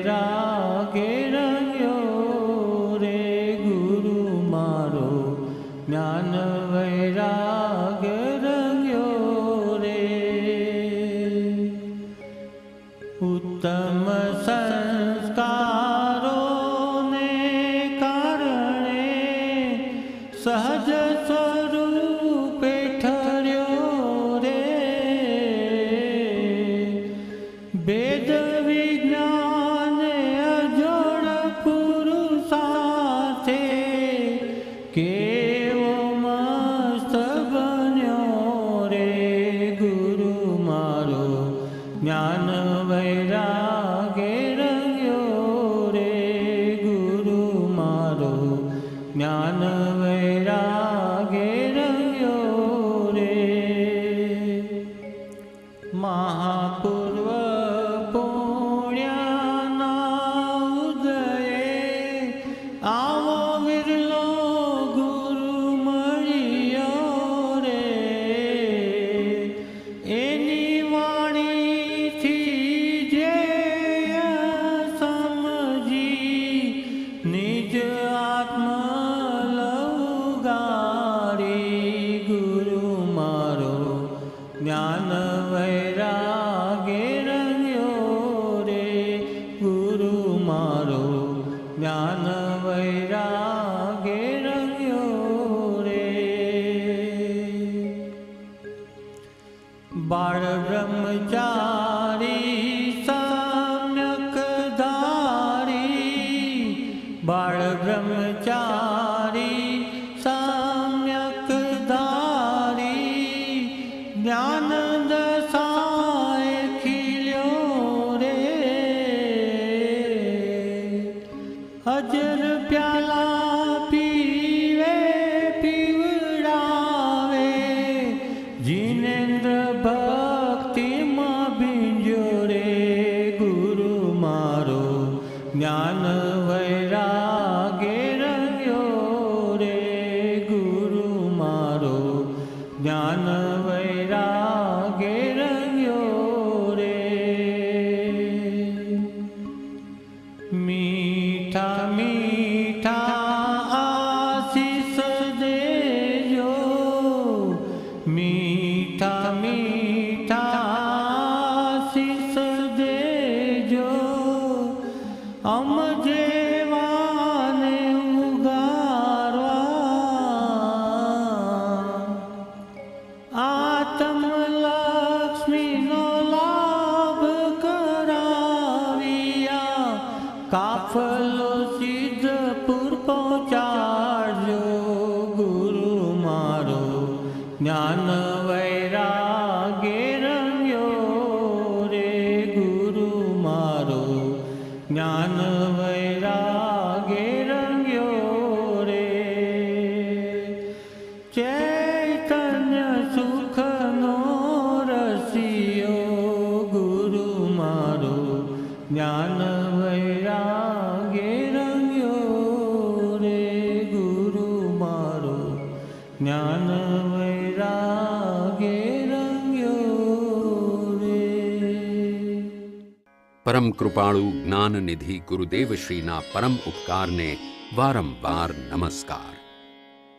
વૈરાગે રંગ્યો રે ગુરુ મારો, જ્ઞાન વૈરાગ રંગ્યો રે. ઉત્તમ સંસ્કારોને કારણે સહજ સ્વરૂપે ઠર્યો રે. વેદ વિજ્ઞાન અજોડ પુરુષાર્થે કેવો મસ્ત બન્યો રે ગુરુ મારો, જ્ઞાન વૈરાગે રંગ્યો રે ગુરુ મારો, જ્ઞાન વૈરાગે રંગ્યો રે. મહાપૂર્વ પુણ્યના ઉદયે આવો વિરલો ગુરુ મળ્યો રે. એની વાણીથી જે સમજી નિજ આત્મ લવગારી ગુરુ મારો, જ્ઞાન વૈરાગે રંગ્યો રે ગુરુ મારો, જ્ઞાન વૈરાગે રંગ્યો રે. બાળ બ્રહ્મચારી સમ્યક ધારી, બાળ બ્રહ્મચારી સમ્યક ધારી, જ્ઞાન દશાએ ખીલ્યો રે. અજર પ્યાલા પીવે પીવડાવે, જીનેન્દ્ર ભક્તિમાં ભીંજ્યો રે ગુરુ મારો, જ્ઞાન વૈરાગે રંગ્યો રે ગુરુ મારો, જ્ઞાન વૈરાગે રંગ્યો રે. મીઠા મીઠા આશીષ દેજો, મીઠા મીઠા આશીષ દેજો, અમ જેવાને ઉગારવા. આત્મલક્ષ્મીનો લાભ કરાવ્યા, કાફલો સિદ્ધપુર પહોંચાડજો ગુરુ મારો, જ્ઞાન વૈરાગે રંગ્યો રે ગુરુ મારો, જ્ઞાન વૈરાગે રંગ્યો રે. ચૈતન્ય સુખનો રસિયો ગુરુ મારો, જ્ઞાન વૈરાગે રંગ્યો રે ગુરુ મારો, જ્ઞાન વૈરાગે રંગ્યો રે. પરમ કૃપાળુ જ્ઞાનનિધિ ગુરુદેવ શ્રીના પરમ ઉપકારને વારંવાર નમસ્કાર.